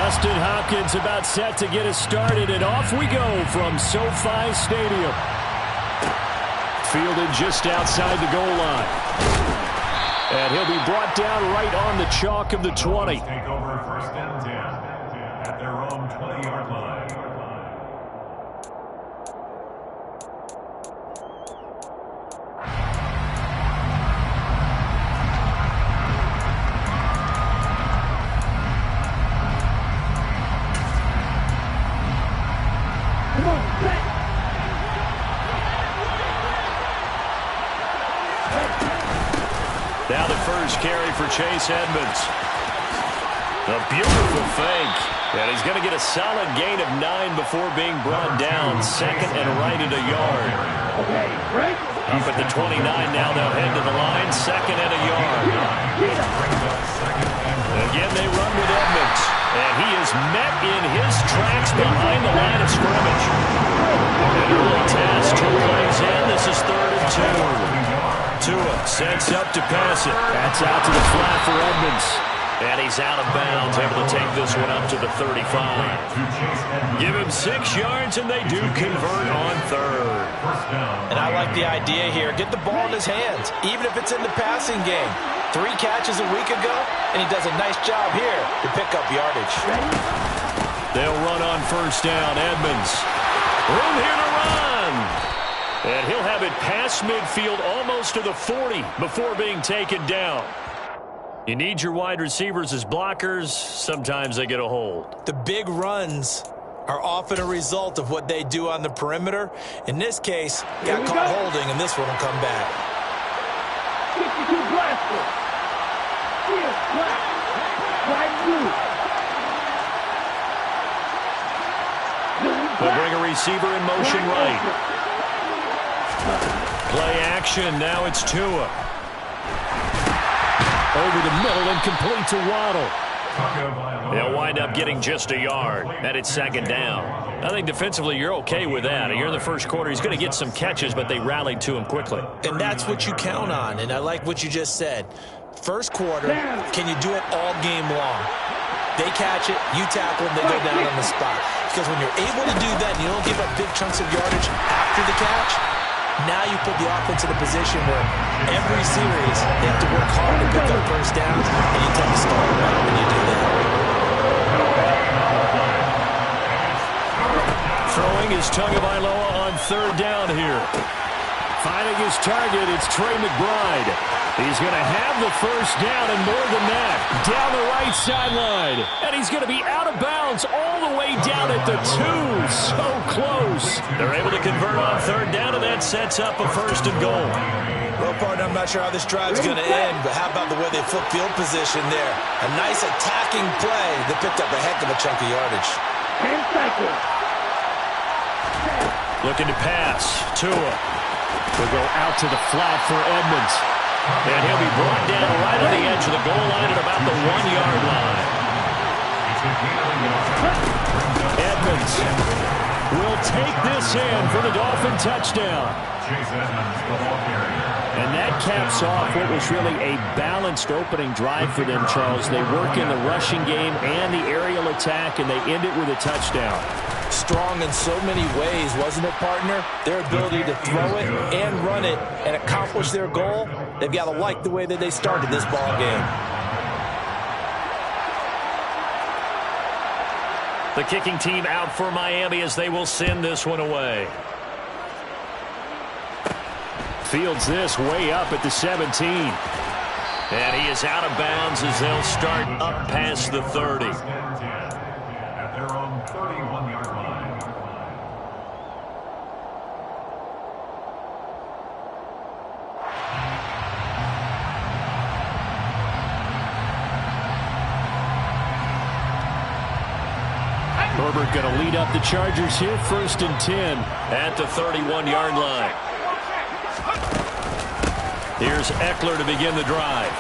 Justin Hopkins about set to get us started, and off we go from SoFi Stadium. Fielded just outside the goal line. And he'll be brought down right on the chalk of the 20. Take over first and 10 at their own 20-yard line. Now the first carry for Chase Edmonds. A beautiful fake. And he's going to get a solid gain of 9 before being brought down. Second and right at a yard. Up at the 29 now. They'll head to the line. Second and a yard. Again, they run with Edmonds. And he is met in his tracks behind the line of scrimmage. An early pass, 2 plays in. This is 3rd and 2. Tua sets up to pass it. That's out to the flat for Edmonds. And he's out of bounds, able to take this one up to the 35. Give him 6 yards, and they do convert on 3rd. And I like the idea here. Get the ball in his hands, even if it's in the passing game. 3 catches a week ago, and he does a nice job here to pick up yardage. They'll run on first down. Edmonds. Room here to run. And he'll have it past midfield almost to the 40 before being taken down. You need your wide receivers as blockers. Sometimes they get a hold. The big runs are often a result of what they do on the perimeter. In this case, got caught holding, and this one will come back. 52 blaster. Here, black. White, blue. They'll bring a receiver in motion right. Play action. Now it's Tua. Over the middle and complete to Waddle. They'll wind up getting just a yard. And it's 2nd down. I think defensively you're okay with that. Here in the first quarter, he's going to get some catches, but they rallied to him quickly. And that's what you count on, and I like what you just said. First quarter, can you do it all game long? They catch it, you tackle them, they go down on the spot. Because when you're able to do that and you don't give up big chunks of yardage after the catch, now you put the offense in a position where every series they have to work hard to pick up first downs, and you tend to stall them out when you do that. Throwing is Tagovailoa on 3rd down here. Finding his target, it's Trey McBride. He's going to have the first down and more than that. Down the right sideline. And he's going to be out of bounds all the way down at the 2. So close. They're able to convert on 3rd down, and that sets up a 1st and goal. Well, partner, I'm not sure how this drive's going to end, but how about the way they flip field position there? A nice attacking play that picked up a heck of a chunk of yardage. 10 seconds. Looking to pass. Tua will go out to the flat for Edmonds. And he'll be brought down right on the edge of the goal line at about the 1-yard line. Edmonds will take this in for the Dolphin touchdown. And that caps off what was really a balanced opening drive for them, Charles. They work in the rushing game and the aerial attack, and they end it with a touchdown. Strong in so many ways, wasn't it, partner? Their ability to throw it and run it and accomplish their goal, they've got to like the way that they started this ball game. The kicking team out for Miami as they will send this one away. Fields this way up at the 17. And he is out of bounds as they'll start up past the 30. At their own 31-yard line. Herbert going to lead up the Chargers here, 1st and 10 at the 31-yard line. Here's Eckler to begin the drive.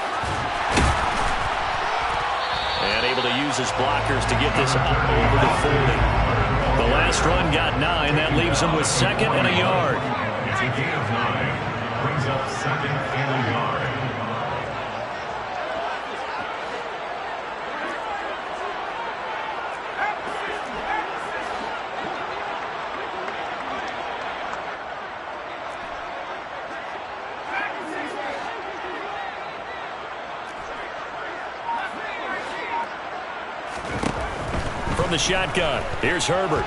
And able to use his blockers to get this up over the 40. The last run got 9. That leaves him with 2nd and a yard. It's a gain of 9. Brings up 2nd and a yard. from the shotgun. Here's Herbert.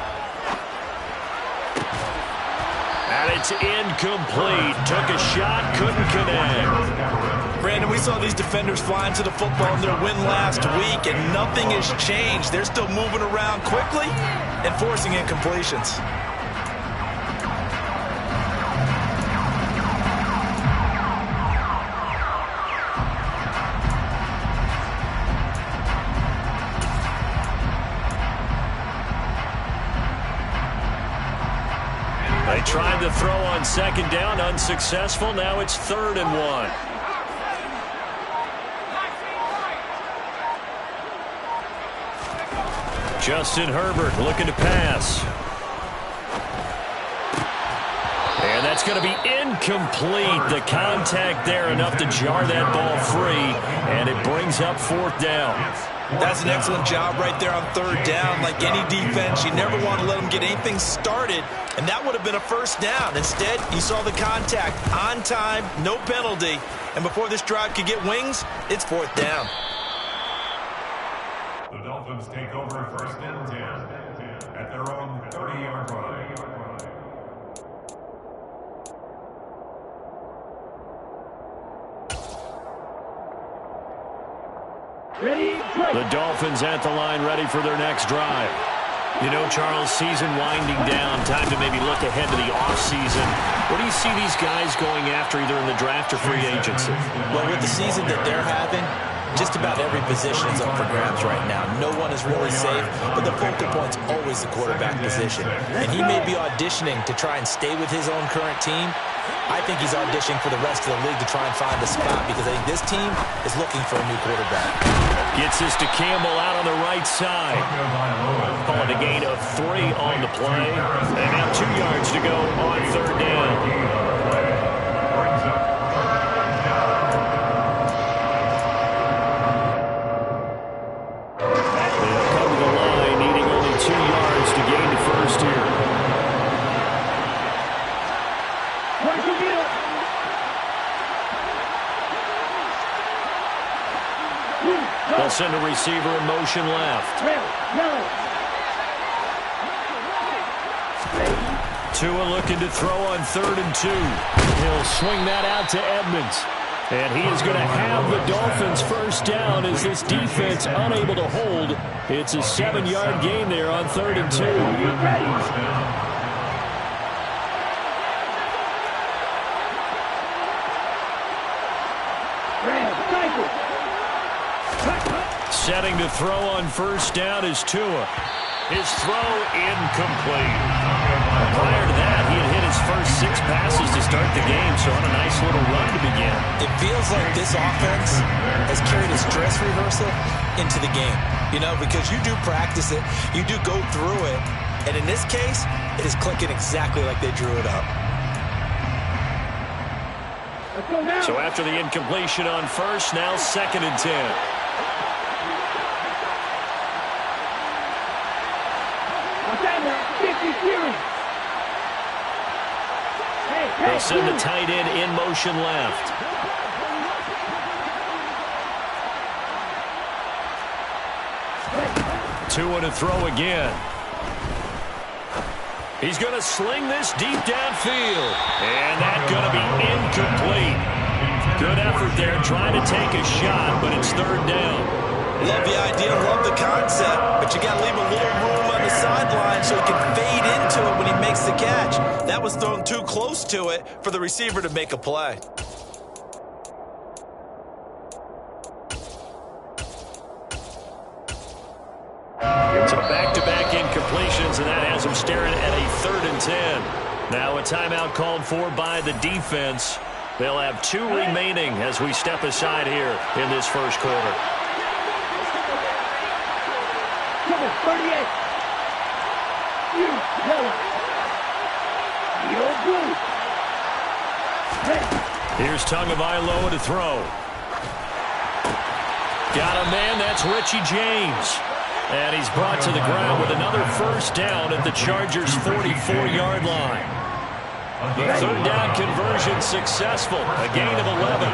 And it's incomplete. Took a shot, couldn't connect. Brandon, we saw these defenders flying to the football in their win last week, and nothing has changed. They're still moving around quickly and forcing incompletions. They tried to throw on second down, unsuccessful. Now it's 3rd and 1. Justin Herbert looking to pass. And that's going to be incomplete. The contact there enough to jar that ball free, and it brings up 4th down. That's an excellent job right there on 3rd down. Like any defense, you never want to let them get anything started, and that would have been a 1st down. Instead, you saw the contact on time, no penalty, and before this drive could get wings, it's 4th down. The Dolphins take over 1st and 10 at their own 30-yard line. The Dolphins at the line, ready for their next drive. You know, Charles, season winding down, time to maybe look ahead to the offseason. What do you see these guys going after either in the draft or free agency? Well, with the season that they're having, just about every position is up for grabs right now. No one is really safe, but the focal point's always the quarterback position. And he may be auditioning to try and stay with his own current team. I think he's auditioning for the rest of the league to try and find a spot because I think this team is looking for a new quarterback. Gets this to Campbell out on the right side. Calling a gain of 3 on the play. And now 2 yards to go on 3rd down. They'll send a receiver in motion left. Tua looking to throw on 3rd and 2. He'll swing that out to Edmonds. And he is going to have the Dolphins 1st down as this defense unable to hold. It's a 7-yard gain there on 3rd and 2. Setting to throw on 1st down is Tua. His throw incomplete. Prior to that, he had hit his first 6 passes to start the game, so on a nice little run to begin. It feels like this offense has carried its dress rehearsal into the game, you know, because you do practice it, you do go through it, and in this case, it is clicking exactly like they drew it up. So after the incompletion on 1st, now 2nd and 10. They'll send the tight end in motion left. Tua to throw again. He's going to sling this deep downfield. And that's going to be incomplete. Good effort there trying to take a shot, but it's 3rd down. Love the idea, love the concept, but you got to leave a little room on the sideline so he can fade into it when he makes the catch. That was thrown too close to it for the receiver to make a play. So back-to-back incompletions, and that has him staring at a 3rd and 10. Now a timeout called for by the defense. They'll have 2 remaining as we step aside here in this 1st quarter. 38. Here's Tagovailoa to throw. Got a man, that's Richie James. And he's brought to the ground with another 1st down at the Chargers' 44-yard line. The 3rd down conversion successful, a gain of 11.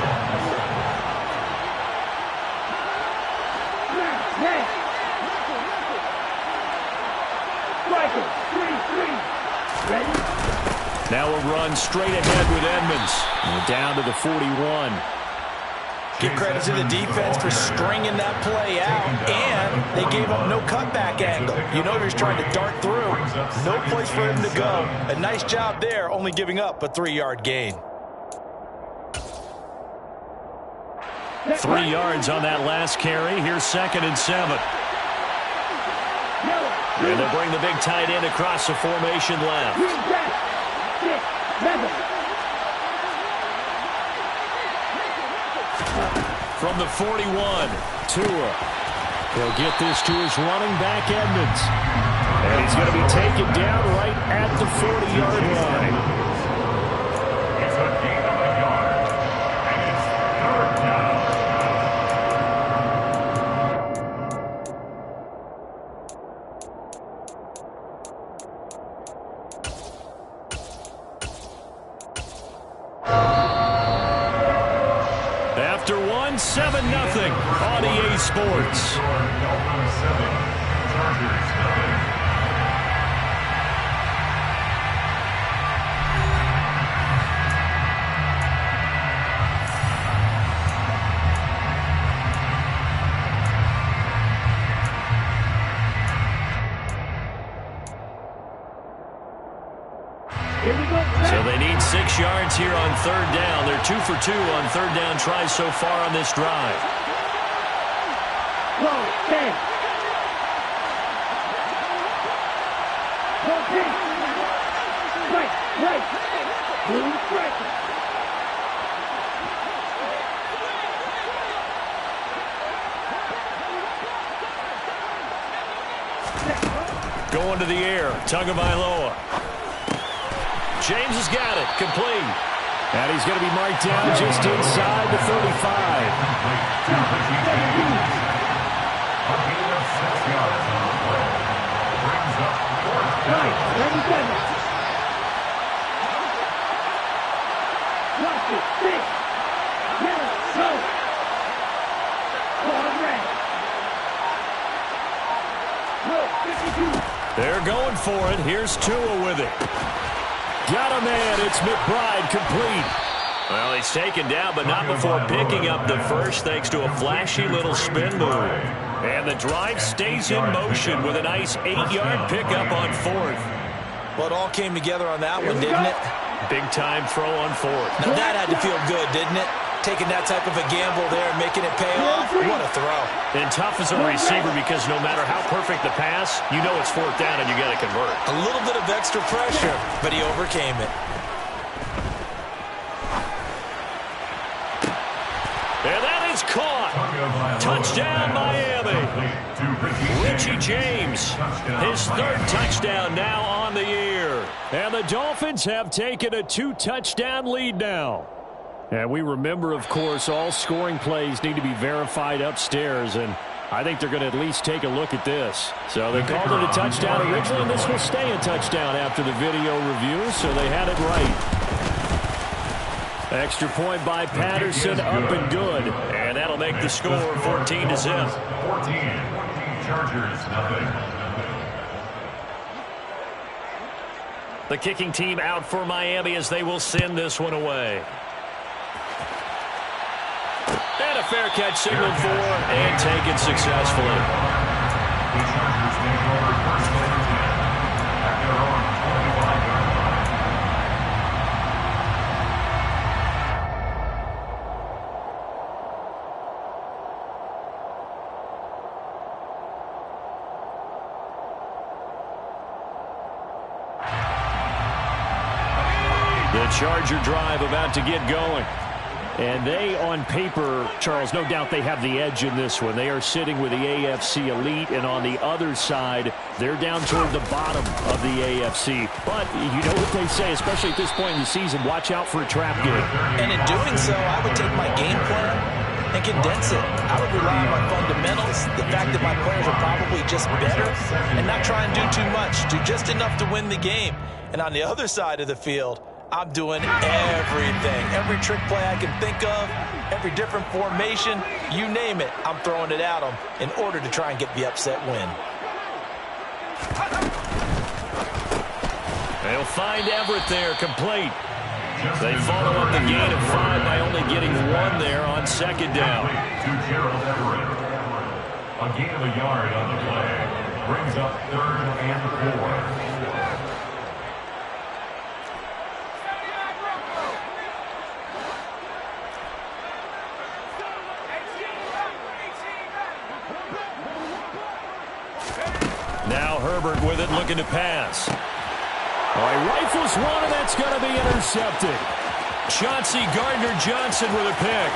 Now a run straight ahead with Edmonds. And down to the 41. Give credit to the defense for stringing that play out, and they gave up no cutback angle. You know he was trying to dart through. No place for him to go. A nice job there, only giving up a 3-yard gain. 3 yards on that last carry. Here's 2nd and 7. And they'll bring the big tight end across the formation left. From the 41, Tua. He'll get this to his running back, Edmonds. And he's going to be taken down right at the 40-yard line. It's a gain of a yard. And it's 3rd down. After 7-0 on EA Sports. So they need 6 yards here on 3rd down. They're 2 for 2 on 3rd down tries so far on this drive. Go, 10. Go, 10. Right. Blue strike. Going to the air. Tagovailoa. James has got it. Complete. And he's going to be marked down just inside the 35. They're going for it. Here's Tua with it. Got a man. It's McBride complete. Well, he's taken down, but not before picking up the first thanks to a flashy little spin move. And the drive stays in motion with a nice 8-yard pickup on 4th. Well, it all came together on that one, didn't it? Big-time throw on 4th. Now that had to feel good, didn't it? Taking that type of a gamble there, making it pay off. What a throw. And tough as a receiver because no matter how perfect the pass, you know it's 4th down and you got to convert. A little bit of extra pressure, but he overcame it. And that is caught. Touchdown, Miami. Richie James, his 3rd touchdown now on the year. And the Dolphins have taken a 2-touchdown lead now. And we remember, of course, all scoring plays need to be verified upstairs, and I think they're going to at least take a look at this. So they called it a touchdown originally, and this will stay a touchdown after the video review, so they had it right. Extra point by Patterson, up and good. And that'll make the score 14-0. 14. Chargers, nothing. The kicking team out for Miami as they will send this one away. And a fair catch signaled for and taken successfully. The Chargers take over 1st and 10 at their own 25-yard line. The Charger drive about to get going. And they, on paper, Charles, no doubt they have the edge in this one. They are sitting with the AFC elite, and on the other side, they're down toward the bottom of the AFC. But you know what they say, especially at this point in the season, watch out for a trap game. And in doing so, I would take my game plan and condense it. I would rely on my fundamentals, the fact that my players are probably just better, and not try and do too much, do just enough to win the game. And on the other side of the field, I'm doing everything. Every trick play I can think of, every different formation, you name it, I'm throwing it at them in order to try and get the upset win. They'll find Everett there, complete. They follow up the gain of 5 by only getting 1 there on second down. To Gerald Everett. A gain of a yard on the play. Brings up 3rd and 4. Now Herbert with it, looking to pass. He rifles one, and that's going to be intercepted. Chauncey Gardner-Johnson with a pick.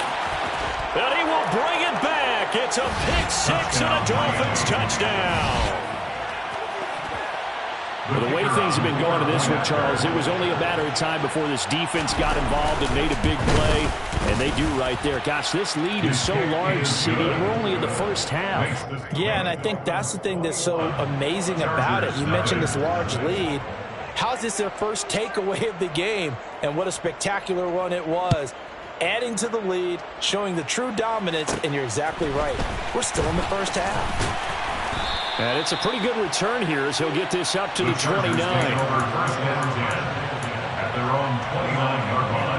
And he will bring it back. It's a pick 6 and a Dolphins touchdown. Well, the way things have been going to this one, Charles, it was only a matter of time before this defense got involved and made a big play, and they do right there. Gosh, this lead is so large, CD, and we're only in the first half. Yeah, and I think that's the thing that's so amazing about it. You mentioned this large lead. How's this their first takeaway of the game? And what a spectacular one it was. Adding to the lead, showing the true dominance, and you're exactly right. We're still in the first half. And it's a pretty good return here as he'll get this up to the 29. At their own 29-yard line.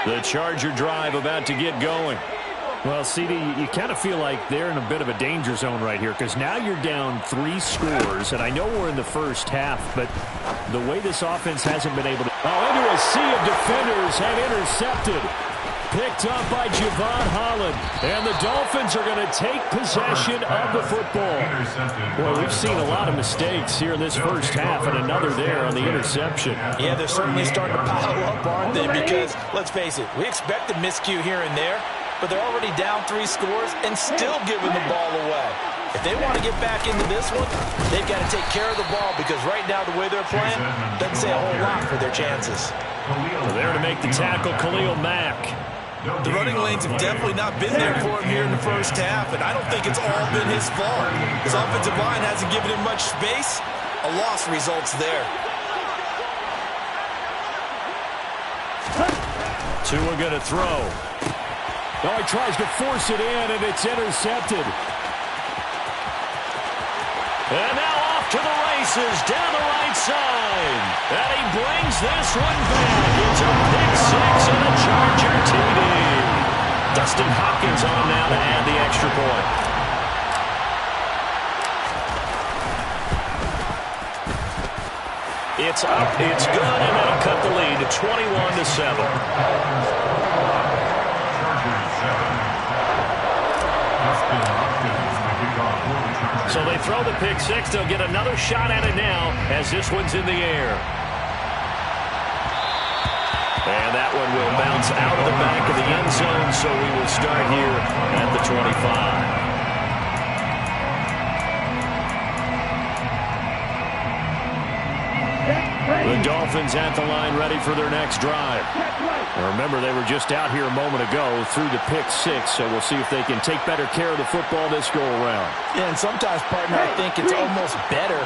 The Charger drive about to get going. Well, CD, you kind of feel like they're in a bit of a danger zone right here because now you're down 3 scores, and I know we're in the first half, but the way this offense hasn't been able to... Into a sea of defenders and intercepted. Picked up by Javon Holland, and the Dolphins are going to take possession of the football. Well, we've seen a lot of mistakes here in this first half, and another there on the interception. Yeah, they're certainly starting to pile up, aren't they? Because, let's face it, we expect a miscue here and there, but they're already down 3 scores and still giving the ball away. If they want to get back into this one, they've got to take care of the ball because right now the way they're playing doesn't say a whole lot for their chances. There to make the tackle, Khalil Mack. The running lanes have definitely not been there for him here in the first half, and I don't think it's all been his fault. His offensive line hasn't given him much space. A loss results there. Tua going to throw. Oh, he tries to force it in, and it's intercepted. And now off to the races, down the right side. And he brings this one back. It's a pick 6 and a Charger TD. Dustin Hopkins on now to add the extra point. It's up, it's good, and that'll cut the lead to 21-7. So they throw the pick 6. They'll get another shot at it now as this one's in the air. And that one will bounce out of the back of the end zone, so we will start here at the 25. The Dolphins at the line ready for their next drive. Now remember, they were just out here a moment ago through the pick 6, so we'll see if they can take better care of the football this go-around. Yeah, and sometimes, partner, I think it's almost better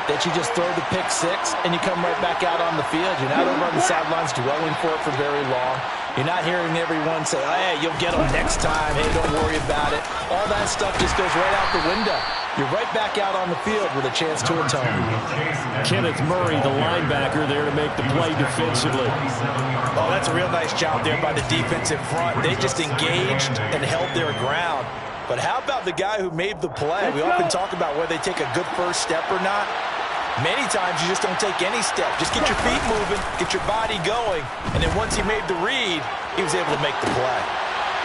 that you just throw the pick 6 and you come right back out on the field. You're not over on the sidelines dwelling for it for very long. You're not hearing everyone say, oh, hey, you'll get them next time. Hey, don't worry about it. All that stuff just goes right out the window. You're right back out on the field with a chance to atone. Kenneth Murray, the linebacker, there to make the play defensively. Oh, that's a real nice job there by the defensive front. They just engaged and held their ground. But how about the guy who made the play? We often talk about whether they take a good first step or not. Many times you just don't take any step. Just get your feet moving, get your body going, and then once he made the read, he was able to make the play.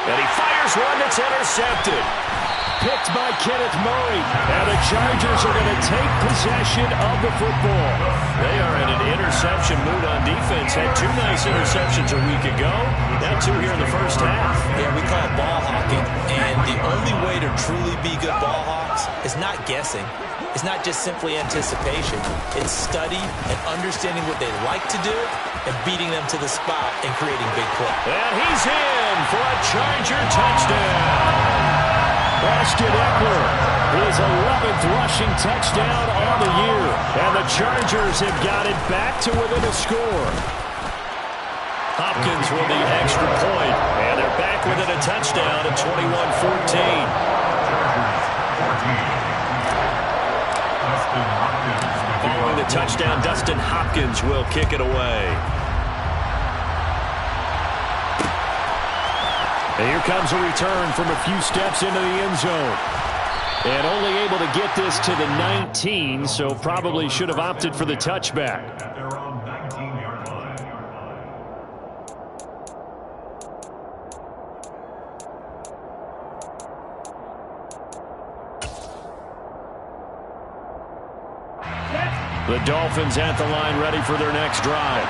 And he fires one that's intercepted. Picked by Kenneth Murray. And the Chargers are going to take possession of the football. They are in an interception mood on defense. Had 2 nice interceptions a week ago. Now 2 here in the first half. Yeah, we call it ball hawking. And the only way to truly be good ball hawks is not guessing. It's not just simply anticipation. It's study and understanding what they like to do and beating them to the spot and creating big plays. And he's in for a Charger touchdown. Ashton Eckler, his 11th rushing touchdown on the year. And the Chargers have got it back to within a score. Hopkins with the extra point, and they're back within a touchdown at 21-14. Following the touchdown, Dustin Hopkins will kick it away. And here comes a return from a few steps into the end zone. And only able to get this to the 19, so probably should have opted for the touchback. At their own 19-yard line. The Dolphins at the line ready for their next drive.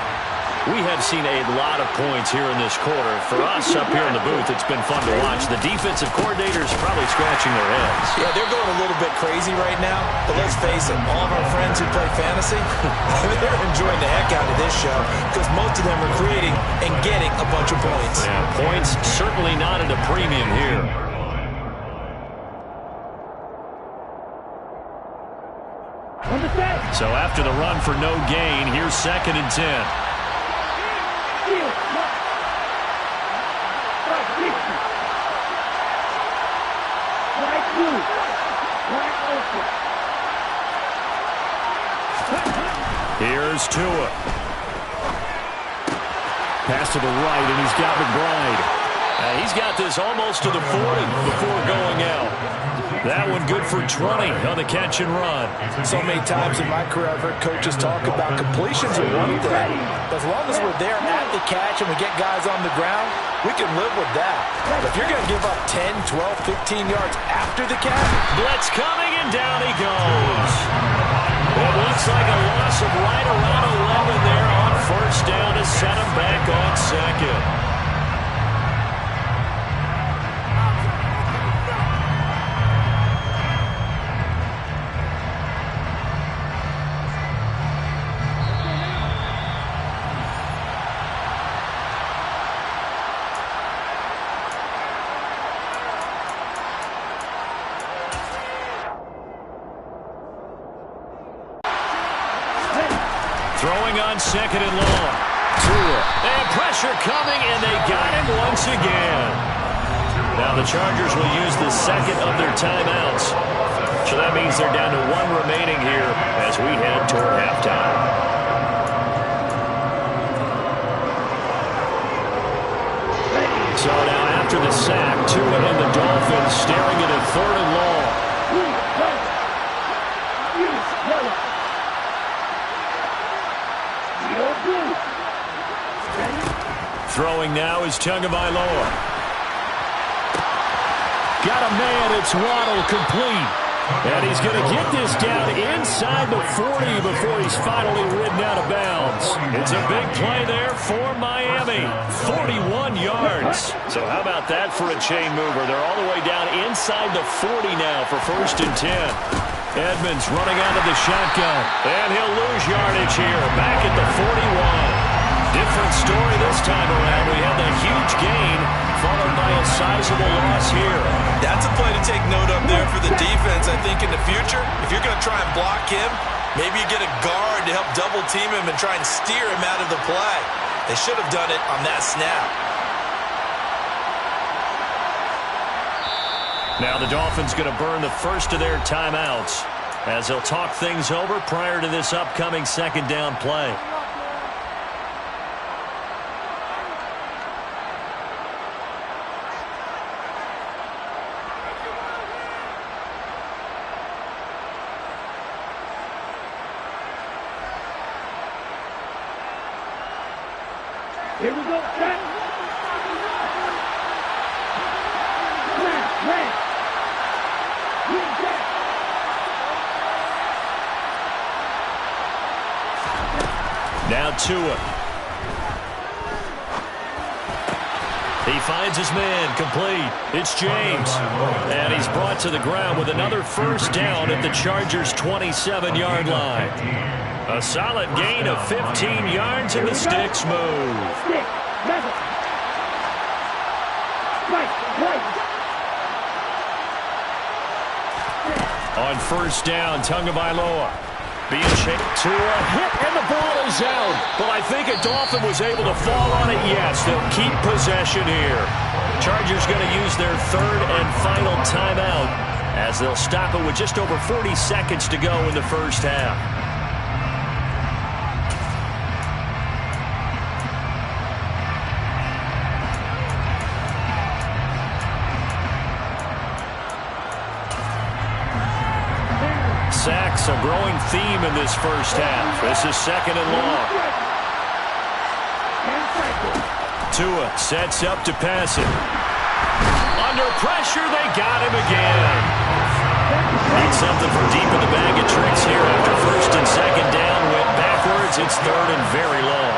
We have seen a lot of points here in this quarter. For us up here in the booth, it's been fun to watch. The defensive coordinators probably scratching their heads. Yeah, they're going a little bit crazy right now. But let's face it, all of our friends who play fantasy, they're enjoying the heck out of this show because most of them are creating and getting a bunch of points. Yeah, points certainly not at a premium here. So after the run for no gain, here's 2nd and 10. Here's Tua. Pass to the right, and he's got McBride. He's got this almost to the 40 before going out. That one good for 20 on the catch and run. So many times in my career I've heard coaches talk about completions are one thing. As long as we're there at the catch and we get guys on the ground, we can live with that. But if you're going to give up 10, 12, 15 yards after the catch, blitz coming, and down he goes. It looks like a loss of right around 11 there on 1st down to set him back on 2nd. Throwing on 2nd and long. Tua. And pressure coming, and they got him once again. Now the Chargers will use the 2nd of their timeouts. So that means they're down to 1 remaining here as we head toward halftime. So now after the sack, Tua and the Dolphins staring at a 3rd and long. Throwing now is Tagovailoa. Got a man, it's Waddle, complete. And he's going to get this down inside the 40 before he's finally ridden out of bounds. It's a big play there for Miami. 41 yards. So how about that for a chain mover? They're all the way down inside the 40 now for 1st and 10. Edmonds running out of the shotgun. And he'll lose yardage here. Back at the 41. Different story this time around. We had the huge gain followed by a sizable loss here. That's a play to take note of there for the defense. I think in the future, if you're going to try and block him, maybe you get a guard to help double team him and try and steer him out of the play. They should have done it on that snap. Now the Dolphins going to burn the 1st of their timeouts as they'll talk things over prior to this upcoming 2nd down play. Here we go. Set. Red. Now Tua. He finds his man, complete. It's James. And he's brought to the ground with another 1st down at the Chargers' 27-yard line. A solid gain of 15 yards and the sticks move. On 1st down, Tagovailoa. Being shaped to a hit, and the ball is out. But I think a Dolphin was able to fall on it. Yes, they'll keep possession here. Chargers going to use their third and final timeout as they'll stop it with just over 40 seconds to go in the first half. Sacks, a growing theme in this first half. This is second and long. Tua sets up to pass it. Under pressure, they got him again. Need something from deep in the bag of tricks here after first and second down. Went backwards. It's third and very long.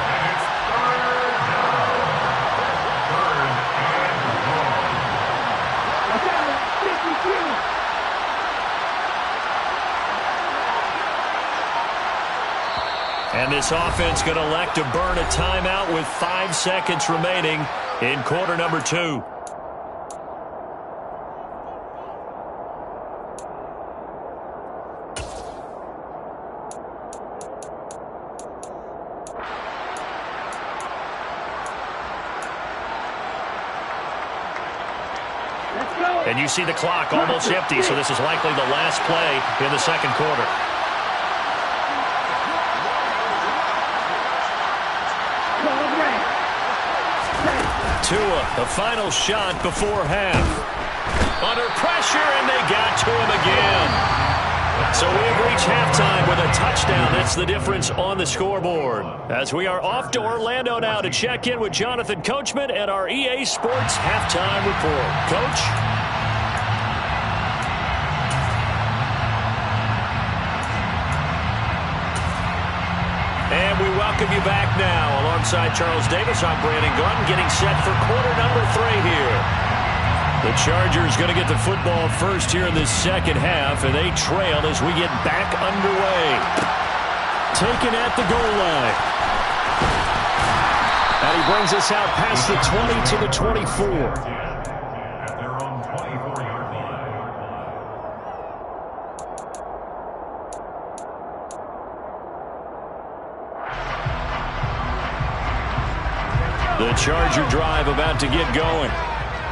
And this offense going to elect to burn a timeout with 5 seconds remaining in quarter number 2. And you see the clock almost empty, so this is likely the last play in the second quarter. Tua, the final shot before half. Under pressure, and they got to him again. So we've reached halftime with a touchdown. That's the difference on the scoreboard. As we are off to Orlando now to check in with Jonathan Coachman and our EA Sports halftime report. Coach? And we welcome you back now. Alongside Charles Davis, I'm Brandon Gunn, getting set for quarter number 3 here. The Chargers going to get the football first here in this second half, and they trail as we get back underway. Taken at the goal line. And he brings us out past the 20 to the 24. The Charger drive about to get going.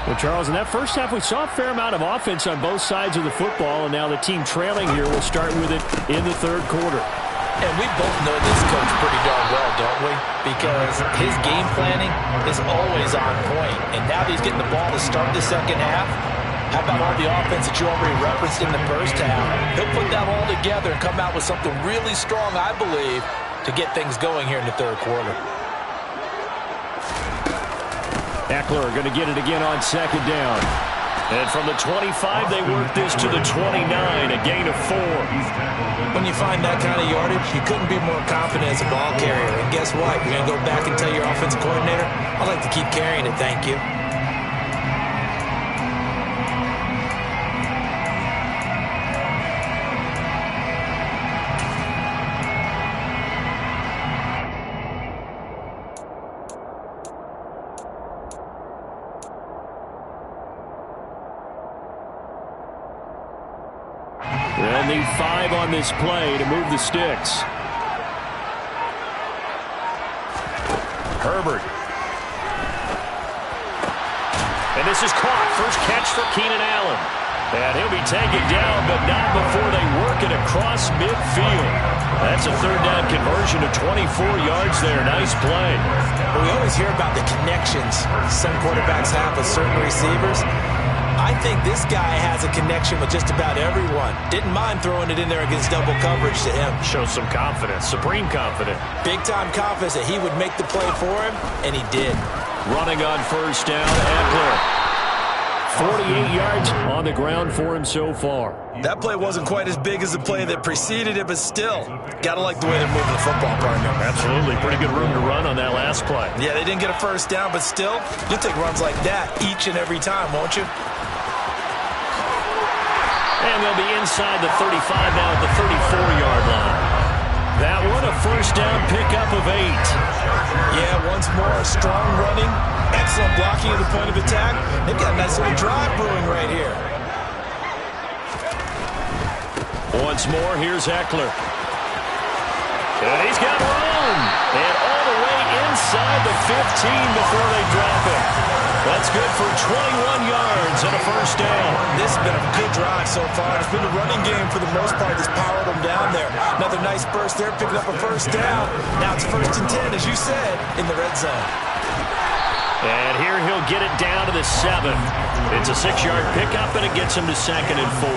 Well, Charles, in that first half, we saw a fair amount of offense on both sides of the football, and now the team trailing here will start with it in the third quarter. And we both know this coach pretty darn well, don't we? Because his game planning is always on point. And now that he's getting the ball to start the second half, how about all the offense that you already referenced in the first half? He'll put that all together and come out with something really strong, I believe, to get things going here in the third quarter. Eckler going to get it again on second down. And from the 25, they work this to the 29, a gain of 4. When you find that kind of yardage, you couldn't be more confident as a ball carrier. And guess what? You're going to go back and tell your offensive coordinator, I'd like to keep carrying it, thank you. They'll need 5 on this play to move the sticks. Herbert. And this is caught. First catch for Keenan Allen. And he'll be taken down, but not before they work it across midfield. That's a third down conversion to 24 yards there. Nice play. Well, we always hear about the connections some quarterbacks have with certain receivers. I think this guy has a connection with just about everyone. Didn't mind throwing it in there against double coverage to him. Shows some confidence, supreme confidence. Big-time confidence that he would make the play for him, and he did. Running on first down, Eckler. 48 yards on the ground for him so far. That play wasn't quite as big as the play that preceded it, but still, gotta like the way they're moving the football, partner. Absolutely. Pretty good room to run on that last play. Yeah, they didn't get a first down, but still, you'll take runs like that each and every time, won't you? And they'll be inside the 35 now at the 34-yard line. That one, a first down pickup of 8. Yeah, once more, strong running, excellent blocking at the point of attack. They've got a nice little drive brewing right here. Once more, here's Eckler. And he's got room. And all the way inside the 15 before they drop him. That's good for 21 yards and a first down. This has been a good drive so far. It's been the running game for the most part that's powered them down there. Another nice burst there, picking up a first down. Now it's 1st and 10, as you said, in the red zone. And here he'll get it down to the 7. It's a 6-yard pickup, and it gets him to 2nd and 4.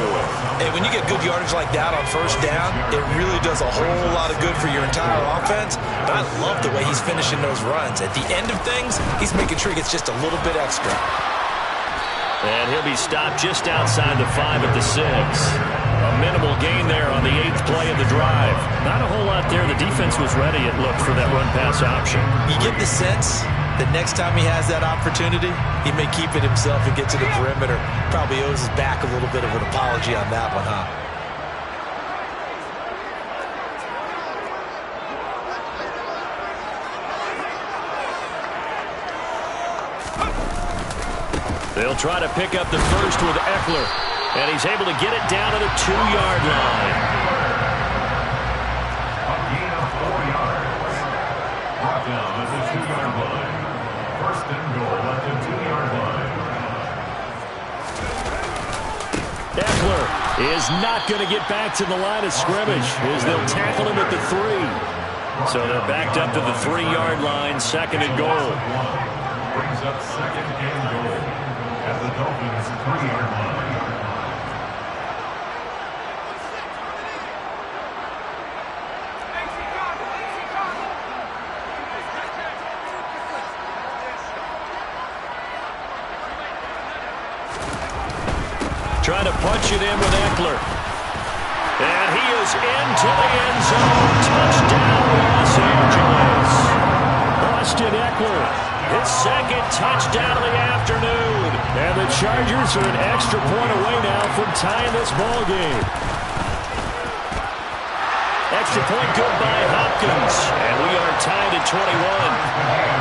Hey, when you get good yardage like that on first down, it really does a whole lot of good for your entire offense. But I love the way he's finishing those runs. At the end of things, he's making sure he gets just a little bit extra. And he'll be stopped just outside the 5 at the 6. A minimal gain there on the 8th play of the drive. Not a whole lot there. The defense was ready, it looked, for that run-pass option. You get the sense that next time he has that opportunity, he may keep it himself and get to the perimeter. Probably owes his back a little bit of an apology on that one, huh? They'll try to pick up the first with Eckler. And he's able to get it down to the 2-yard line. A gain of 4 yards. Brought down at the 2-yard line. 1st and goal at the 2-yard line. Eckler is not going to get back to the line of scrimmage as they'll tackle him at the 3. So they're backed up to the 3-yard line, 2nd and goal. Brings up 2nd and goal at the Dolphins' 3-yard line. Trying to punch it in with Eckler. And he is into the end zone. Touchdown, Los Angeles. Austin Eckler, his 2nd touchdown of the afternoon. And the Chargers are an extra point away now from tying this ball game. Extra point good by Hopkins. And we are tied at 21.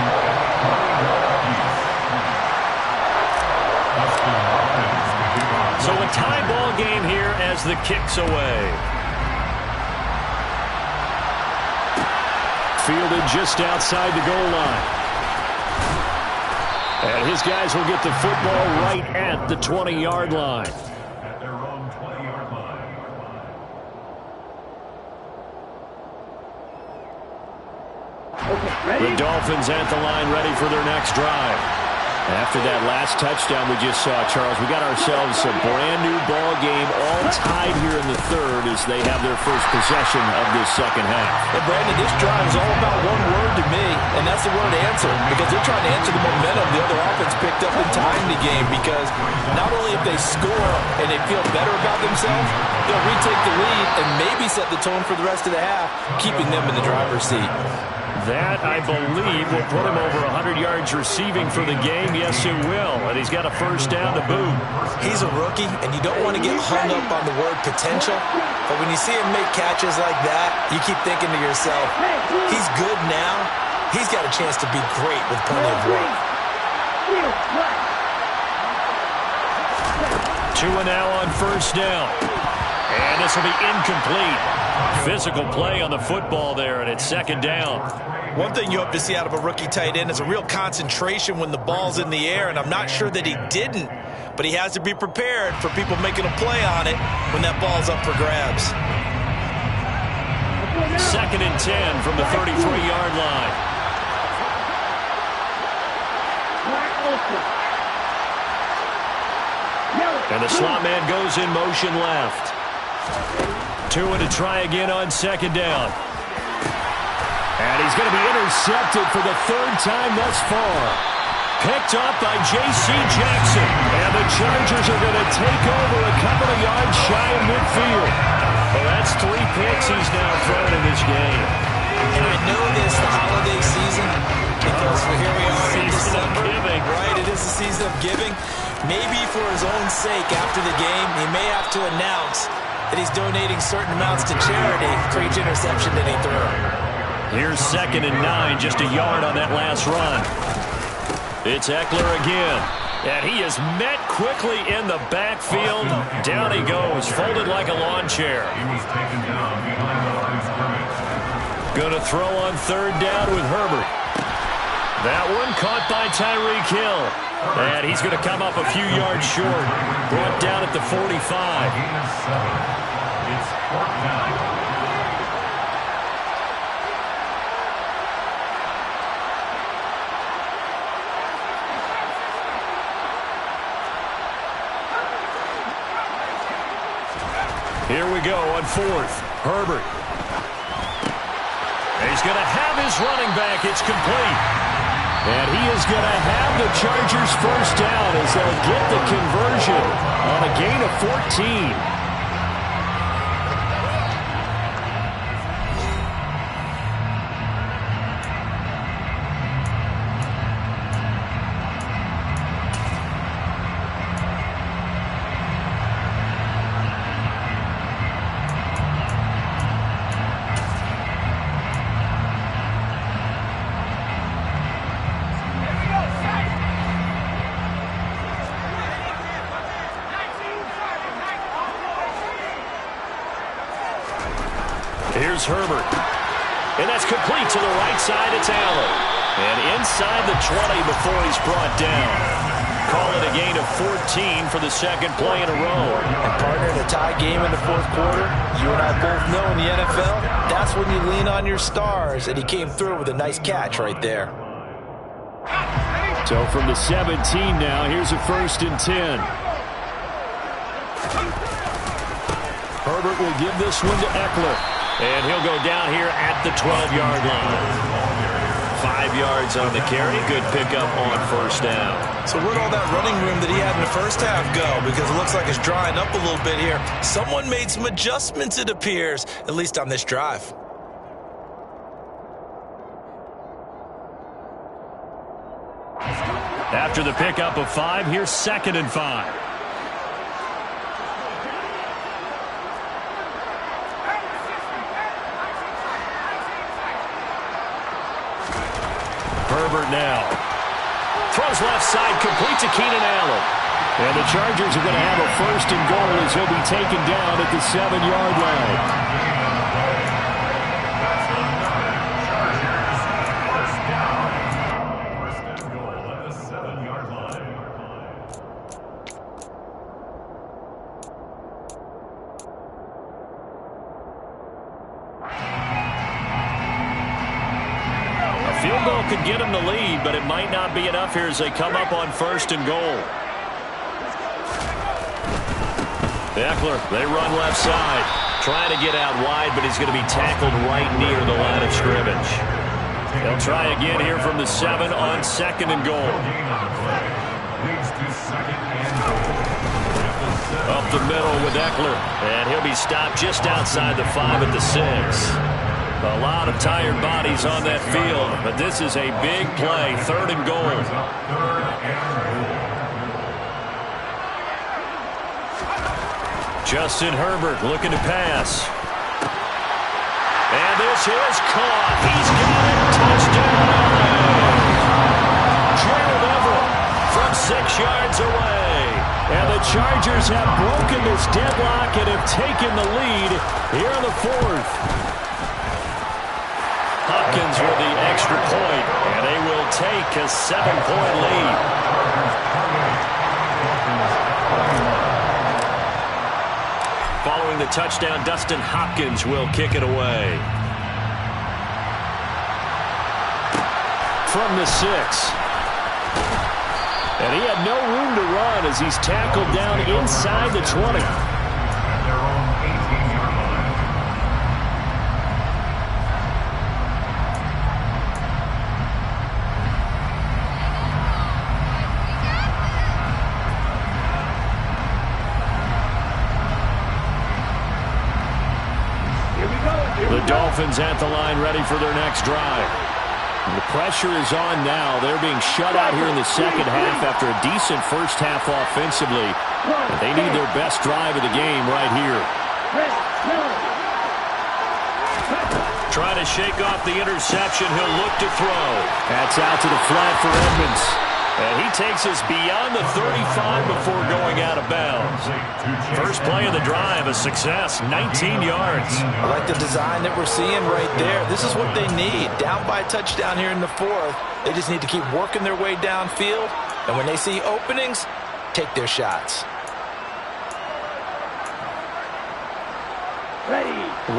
So a tie ball game here as the kick's away. Fielded just outside the goal line. And his guys will get the football right at the 20-yard line. At their own 20-yard line. The Dolphins at the line ready for their next drive. After that last touchdown we just saw, Charles, we got ourselves a brand-new ball game all tied here in the 3rd as they have their first possession of this 2nd half. And Brandon, this drive is all about one word to me, and that's the word answer, because they're trying to answer the momentum the other offense picked up in tying the game, because not only if they score and they feel better about themselves, they'll retake the lead and maybe set the tone for the rest of the half, keeping them in the driver's seat. That, I believe, will put him over 100 yards receiving for the game. Yes, it will. And he's got a first down to boot. He's a rookie, and you don't want to get hung up on the word potential. But when you see him make catches like that, you keep thinking to yourself, he's good now. He's got a chance to be great with plenty of work. 2 now on first down. And this will be incomplete. Physical play on the football there, and it's 2nd down. One thing you hope to see out of a rookie tight end is a real concentration when the ball's in the air, and I'm not sure that he didn't, but he has to be prepared for people making a play on it when that ball's up for grabs. 2nd and 10 from the 33-yard line. And the slot man goes in motion left. Tua to try again on 2nd down. And he's going to be intercepted for the 3rd time thus far. Picked up by J.C. Jackson. And the Chargers are going to take over a couple of yards shy of midfield. Well, that's 3 picks he's now thrown in this game. And I know this the holiday season because here we are in December. Giving. Right, it is the season of giving. Maybe for his own sake after the game, he may have to announce that he's donating certain amounts to charity for each interception that he threw. Here's 2nd and 9, just a yard on that last run. It's Eckler again. And he is met quickly in the backfield. Down he goes, folded like a lawn chair. He was taken down behind the line of scrimmage. Going to throw on third down with Herbert. That one caught by Tyreek Hill. And he's going to come up a few yards short. Brought down at the 45. It's fourth down. Here we go on fourth. Herbert. He's going to have his running back. It's complete. And he is going to have the Chargers first down as they'll get the conversion on a gain of 14. Here's Herbert. And that's complete to the right side. It's Allen. And inside the 20 before he's brought down. Call it a gain of 14 for the second play in a row. And partner, in a tie game in the fourth quarter, you and I both know in the NFL, that's when you lean on your stars. And he came through with a nice catch right there. So from the 17 now, here's a 1st and 10. Herbert will give this one to Eckler. And he'll go down here at the 12-yard line. 5 yards on the carry. Good pickup on first down. So where'd all that running room that he had in the first half go? Because it looks like it's drying up a little bit here. Someone made some adjustments, it appears, at least on this drive. After the pickup of 5, here's 2nd and 5. Herbert now. Throws left side, complete to Keenan Allen. And the Chargers are going to have a 1st and goal as he'll be taken down at the 7-yard line. First and goal at the 7-yard line. Field goal could get him the lead, but it might not be enough here as they come up on 1st and goal. Eckler, they run left side. Trying to get out wide, but he's going to be tackled right near the line of scrimmage. They'll try again here from the 7 on 2nd and goal. Up the middle with Eckler, and he'll be stopped just outside the 5 at the 6. A lot of tired bodies on that field, but this is a big play, 3rd and goal. Justin Herbert looking to pass. And this is caught. He's got it. Touchdown. Gerald Everett from 6 yards away. And the Chargers have broken this deadlock and have taken the lead here in the 4th. Hopkins with the extra point, and they will take a 7-point lead. Following the touchdown, Dustin Hopkins will kick it away. From the 6. And he had no room to run as he's tackled down inside the 20. The Dolphins at the line ready for their next drive. The pressure is on now. They're being shut out here in the second half after a decent first half offensively. They need their best drive of the game right here. Trying to shake off the interception. He'll look to throw. That's out to the flat for Edmonds. And he takes us beyond the 35 before going out of bounds. First play of the drive, a success, 19 yards. I like the design that we're seeing right there. This is what they need. Down by a touchdown here in the fourth. They just need to keep working their way downfield. And when they see openings, take their shots. Ready.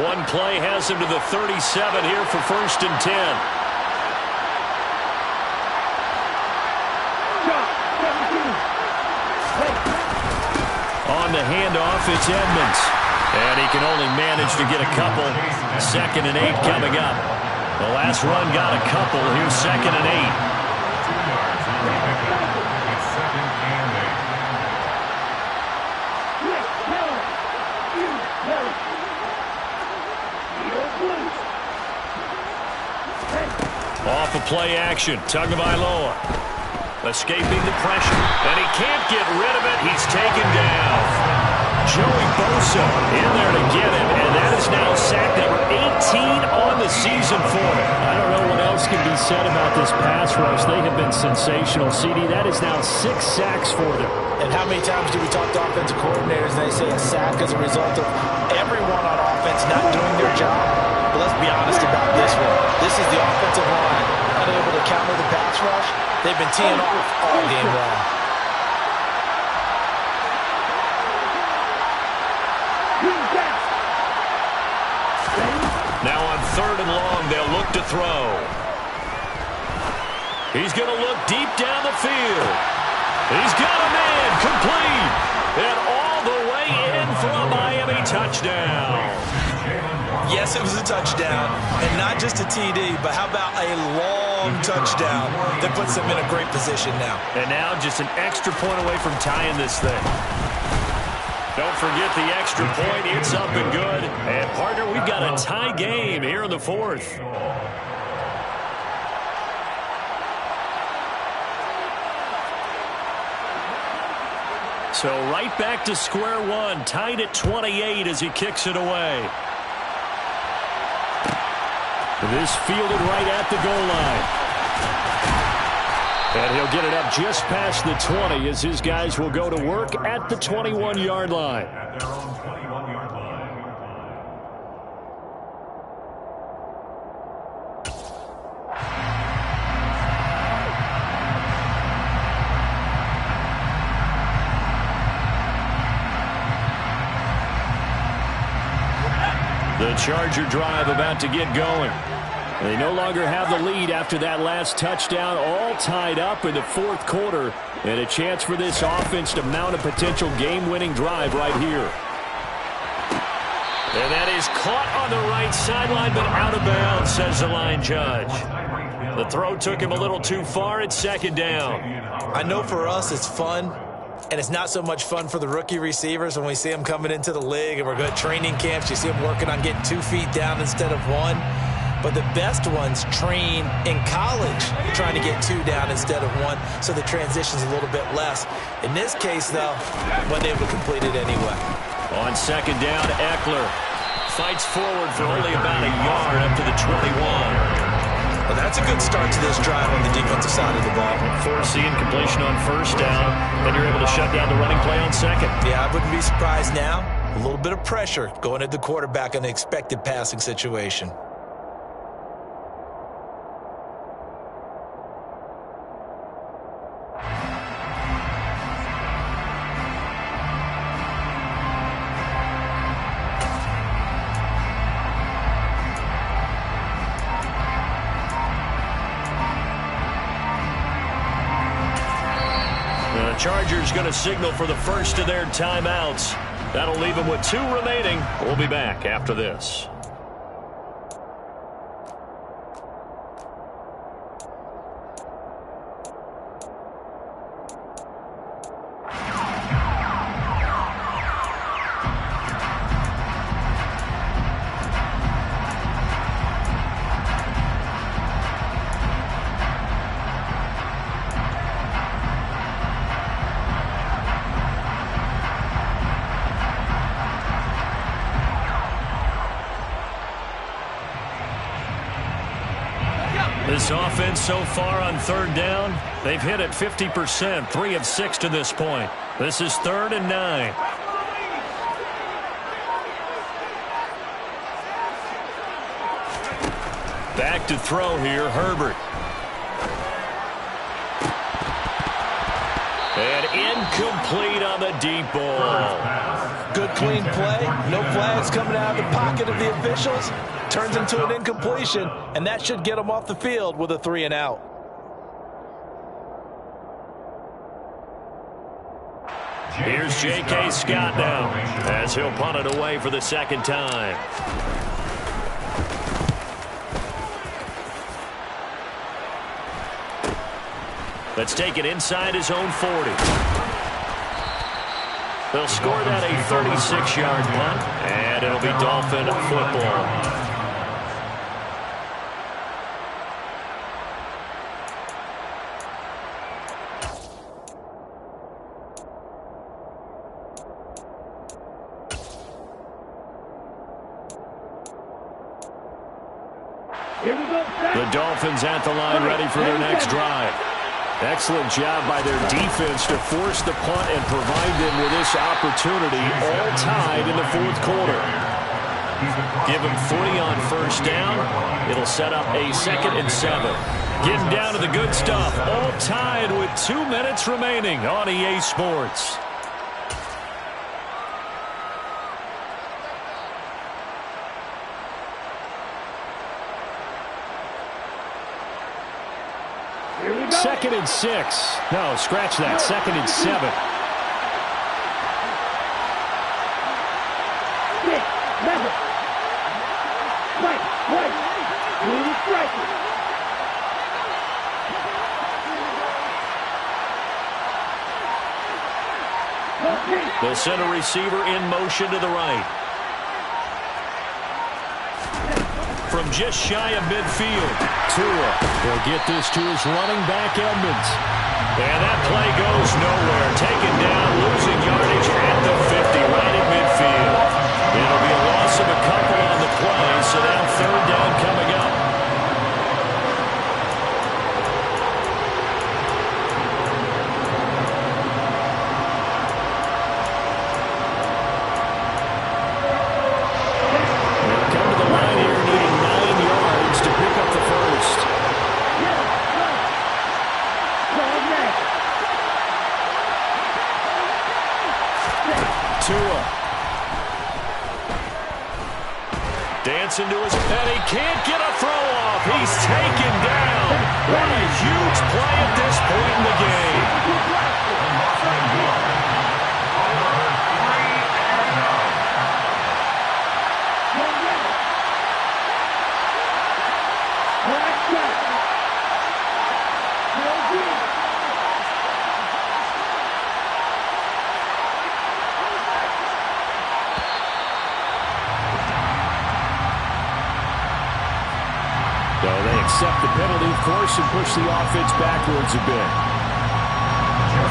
One play has him to the 37 here for 1st and 10. On the handoff, it's Edmonds. And he can only manage to get a couple. 2nd and 8 coming up. The last run got a couple. Here's 2nd and 8. 2 yards remaining. It's 2nd and 8. Off of play action. Tagovailoa. Escaping the pressure. And he can't get rid of it. He's taken down. Joey Bosa in there to get him. And that is now sack number 18 on the season for him. I don't know what else can be said about this pass rush. They have been sensational. CD, that is now 6 sacks for them. And how many times do we talk to offensive coordinators and they say a sack as a result of everyone on offense not doing their job? But let's be honest about this one. This is the offensive line unable to counter the pass rush. They've been teeing off all game long. Now on 3rd and long, they'll look to throw. He's going to look deep down the field. He's got a man complete. And all the way in for a Miami touchdown. Yes, it was a touchdown, and not just a TD, but how about a long touchdown that puts them in a great position now. And now just an extra point away from tying this thing. Don't forget the extra point. It's up and good. And, partner, we've got a tie game here in the 4th. So right back to square one, tied at 28 as he kicks it away. This fielded right at the goal line. And he'll get it up just past the 20 as his guys will go to work at the 21-yard line. At their own 21-yard line. The Charger drive about to get going. They no longer have the lead after that last touchdown, all tied up in the 4th quarter, and a chance for this offense to mount a potential game-winning drive right here. And that is caught on the right sideline, but out of bounds, says the line judge. The throw took him a little too far. It's 2nd down. I know for us it's fun, and it's not so much fun for the rookie receivers when we see them coming into the league and we're going to training camps. You see them working on getting 2 feet down instead of 1. But the best ones train in college trying to get 2 down instead of 1, so the transition's a little bit less. In this case, though, wasn't able to complete it anyway. On 2nd down, Eckler fights forward for only about a yard up to the 21. Well, that's a good start to this drive on the defensive side of the ball. Forcing completion on 1st down, and you're able to shut down the running play on 2nd. Yeah, I wouldn't be surprised now. A little bit of pressure going at the quarterback in the expected passing situation. Chargers going to signal for the first of their timeouts. That'll leave them with 2 remaining. We'll be back after this. This offense so far on third down, they've hit it 50%, 3 of 6 to this point. This is 3rd and 9. Back to throw here, Herbert. And incomplete on the deep ball. Good clean play. No flags coming out of the pocket of the officials. Turns into an incompletion, and that should get them off the field with a 3 and out. Here's J.K. Scott now as he'll punt it away for the second time. Let's take it inside his own 40. They'll score that a 36-yard punt, and it'll be Dolphin football. The Dolphins at the line, ready for their next drive. Excellent job by their defense to force the punt and provide them with this opportunity, all tied in the fourth quarter. Give them 40 on first down. It'll set up a 2nd and 7. Getting down to the good stuff, all tied with 2 minutes remaining on EA Sports. Second and 6. No, scratch that. 2nd and 7. They'll send a receiver in motion to the right. From just shy of midfield, Tua will get this to his running back, Edmonds. And that play goes nowhere. Taken down, losing yardage at the 50, right at midfield. It'll be a loss of a couple on the play, so now 3rd down coming up. Dancing to his, and he can't get a throw off. He's taken down. What a huge play at this point in the game. Accept the penalty, of course, and push the offense backwards a bit.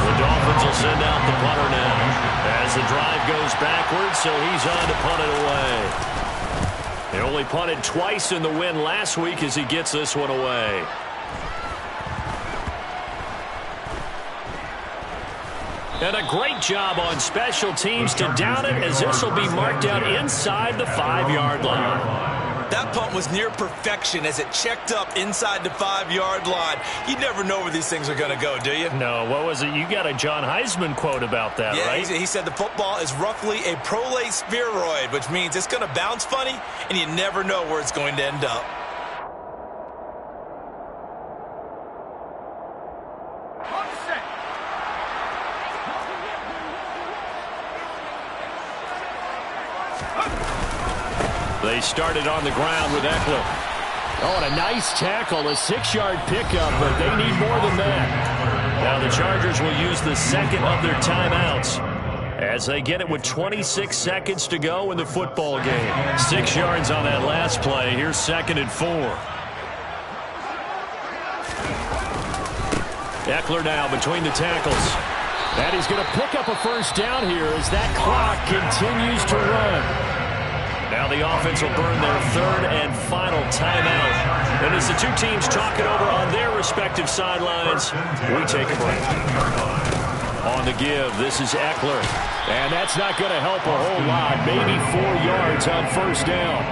The Dolphins will send out the punter now as the drive goes backwards, so he's on to punt it away. He only punted twice in the win last week as he gets this one away. And a great job on special teams to down it, as this will be marked out inside the 5-yard line. That punt was near perfection as it checked up inside the 5-yard line. You never know where these things are going to go, do you? No, what was it? You got a John Heisman quote about that, right? Yeah, he said the football is roughly a prolate spheroid, which means it's going to bounce funny, and you never know where it's going to end up. They started on the ground with Eckler. Oh, and a nice tackle, a 6-yard pickup, but they need more than that. Now the Chargers will use the second of their timeouts as they get it with 26 seconds to go in the football game. 6 yards on that last play. Here's 2nd and 4. Eckler now between the tackles. And he's going to pick up a first down here as that clock continues to run. Now the offense will burn their third and final timeout. And as the two teams talk it over on their respective sidelines, we take a break. On the give, this is Eckler. And that's not going to help a whole lot. Maybe 4 yards on first down.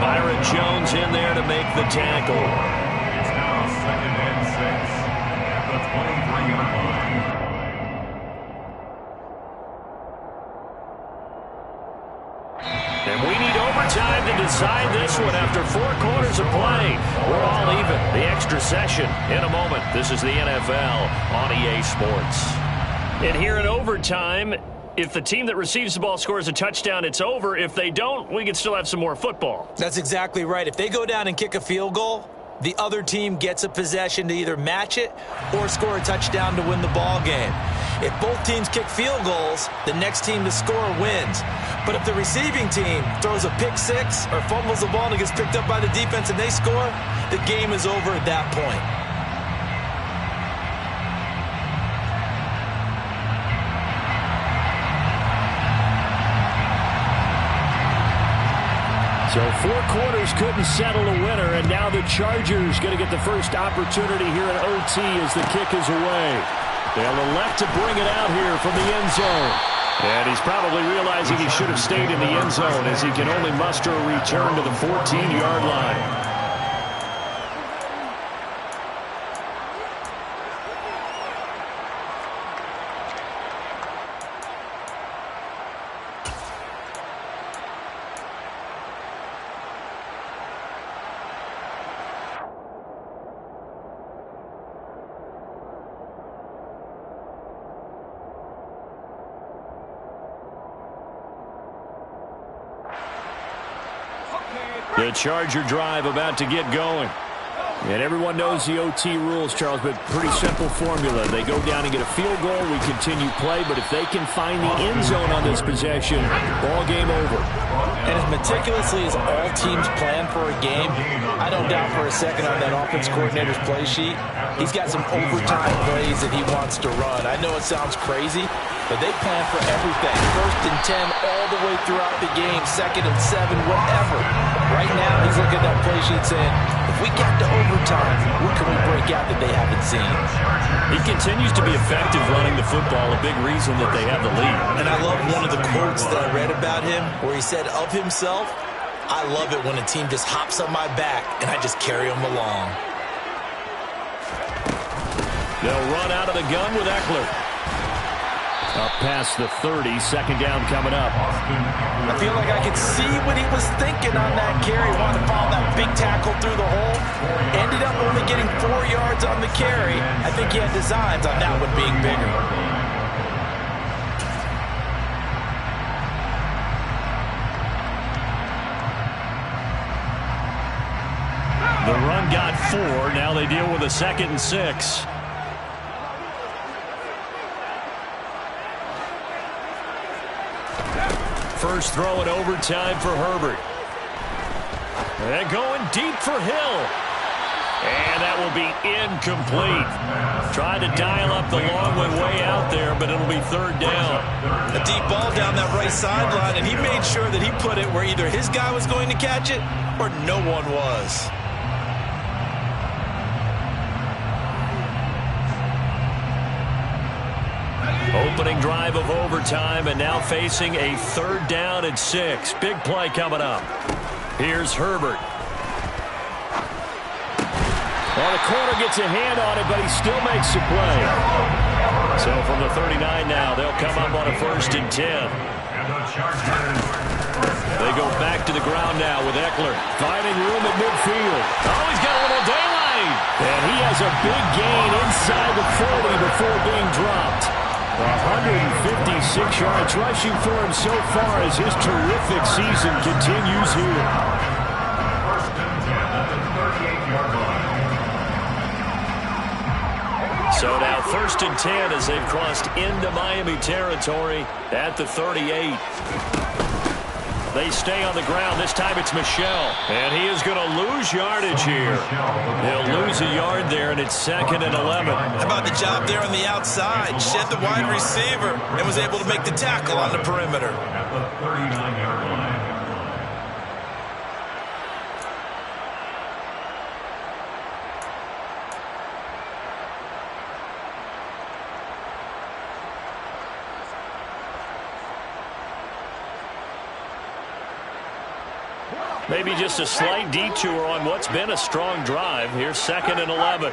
Byron Jones in there to make the tackle. It's now 2nd and 6 at the 23-yard line. And we need overtime to decide this one after 4 quarters of play. We're all even. The extra session in a moment. This is the NFL on EA Sports. And here in overtime, if the team that receives the ball scores a touchdown, it's over. If they don't, we can still have some more football. That's exactly right. If they go down and kick a field goal, the other team gets a possession to either match it or score a touchdown to win the ball game. If both teams kick field goals, the next team to score wins. But if the receiving team throws a pick six or fumbles the ball and it gets picked up by the defense and they score, the game is over at that point. So 4 quarters couldn't settle a winner, and now the Chargers going to get the first opportunity here in OT as the kick is away. They'll elect to bring it out here from the end zone. And he's probably realizing he should have stayed in the end zone as he can only muster a return to the 14-yard line. The Charger drive about to get going. And everyone knows the OT rules, Charles, but pretty simple formula. They go down and get a field goal, we continue play, but if they can find the end zone on this possession, ball game over. And as meticulously as all teams plan for a game, I don't doubt for a second on that offense coordinator's play sheet, he's got some overtime plays that he wants to run. I know it sounds crazy, but they plan for everything. 1st and 10 all the way throughout the game, 2nd and 7, whatever. Right now, he's looking at that play sheet saying, if we get to overtime, what can we break out that they haven't seen? He continues to be effective running the football, a big reason that they have the lead. And I love one of the quotes that I read about him where he said of himself, I love it when a team just hops on my back and I just carry them along. They'll run out of the gun with Eckler. Up past the 30, 2nd down coming up. I feel like I could see what he was thinking on that carry. Wanted to follow that big tackle through the hole. Ended up only getting 4 yards on the carry. I think he had designs on that one being bigger. The run got 4. Now they deal with a 2nd and 6. First throw in overtime for Herbert. And going deep for Hill. And that will be incomplete. Tried to dial up the long way out there, but it'll be 3rd down. A deep ball down that right sideline, and he made sure that he put it where either his guy was going to catch it or no one was. Opening drive of overtime, and now facing a 3rd down and 6. Big play coming up. Here's Herbert. Well, the corner gets a hand on it, but he still makes the play. So from the 39 now, they'll come up on a 1st and 10. They go back to the ground now with Eckler. Finding room at midfield. Oh, he's got a little daylight. And he has a big gain inside the 40 before being dropped. 156 yards rushing for him so far as his terrific season continues here. 1st and 10 at the 38-yard line. So now 1st and 10 as they've crossed into Miami territory at the 38. They stay on the ground. This time it's Michel. And he is going to lose yardage here. He'll lose a yard there, and it's 2nd and 11. How about the job there on the outside? Shed the wide receiver and was able to make the tackle on the perimeter. At the 39-yard line. Maybe just a slight detour on what's been a strong drive. Here's 2nd and 11.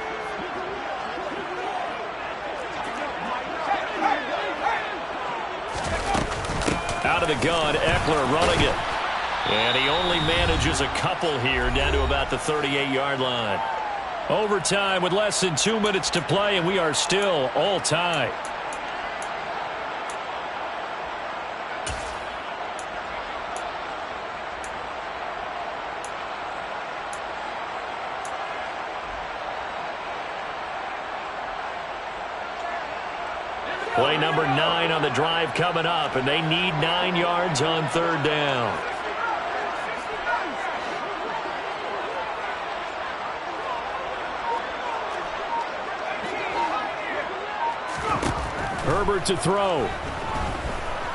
Out of the gun, Eckler running it. And he only manages a couple here down to about the 38-yard line. Overtime with less than 2 minutes to play, and we are still all tied. Play number 9 on the drive coming up, and they need 9 yards on 3rd down. Herbert to throw.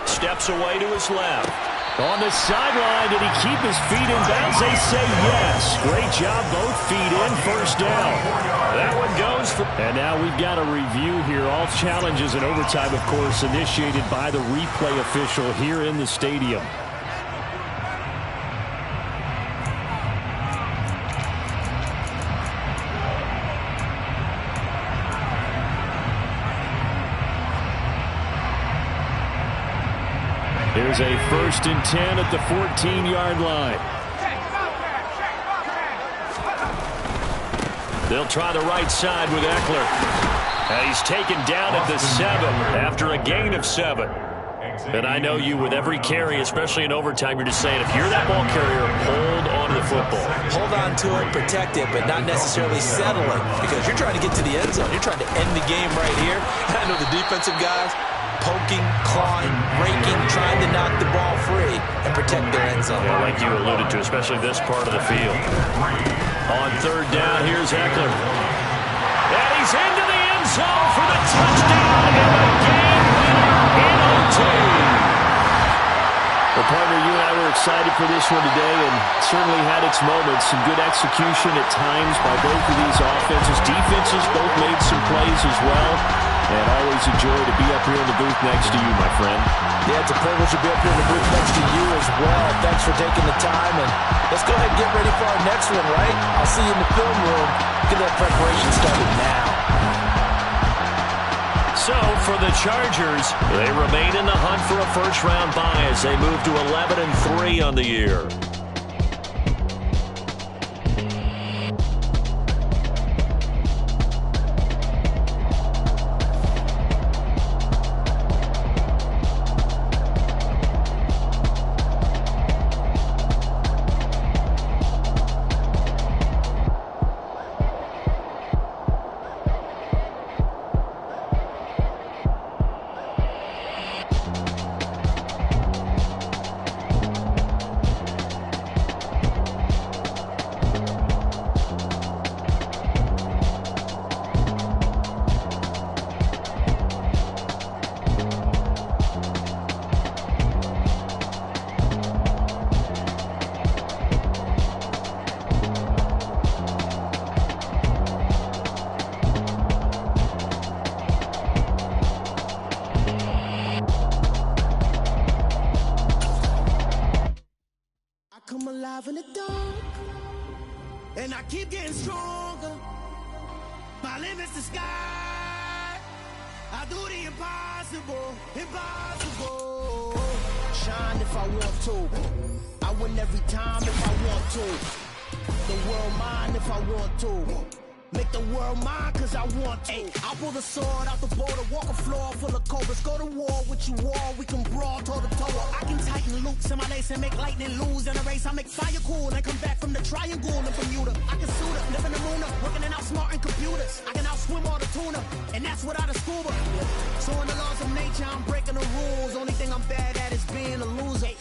Steps away to his left. On the sideline, did he keep his feet in bounds? They say yes. Great job, both feet in, 1st down. That one goes for... And now we've got a review here. All challenges in overtime, of course, initiated by the replay official here in the stadium. Here's a 1st and 10 at the 14-yard line. They'll try the right side with Eckler. And he's taken down at the 7 after a gain of 7. And I know you, with every carry, especially in overtime, you're just saying, if you're that ball carrier, hold on to the football. Hold on to it, protect it, but not necessarily settle it, because you're trying to get to the end zone. You're trying to end the game right here. I know the defensive guys poking, clawing, raking, trying to knock the ball free and protect their end zone. Yeah, like you alluded to, especially this part of the field. On 3rd down, here's Eckler. And he's into the end zone for the touchdown and the game winner in OT. Well, partner, you and I were excited for this one today, and certainly had its moments. Some good execution at times by both of these offenses. Defenses both made some plays as well. And always a joy to be up here in the booth next to you, my friend. Yeah, it's a privilege to be up here in the booth next to you as well. Thanks for taking the time, and let's go ahead and get ready for our next one, right? I'll see you in the film room. Get that preparation started now. So, for the Chargers, they remain in the hunt for a first-round bye as they move to 11-3 on the year. Come alive in the dark, and I keep getting stronger. My limit's the sky. I do the impossible, impossible. Shine if I want to. I win every time if I want to. The world mine if I want to. Make the world mine cause I want to. Ay, I'll pull the sword out the border, walk a floor full of cobras. Go to war with you all, we can brawl toe to toe. I can tighten loops in my lace and make lightning lose in a race. I make fire cool and come back from the triangle in Bermuda. I can suit up, live in the moon up, working and outsmarting computers. I can outswim all the tuna, and that's without a scuba. So in the laws of nature, I'm breaking the rules. Only thing I'm bad at is being a loser.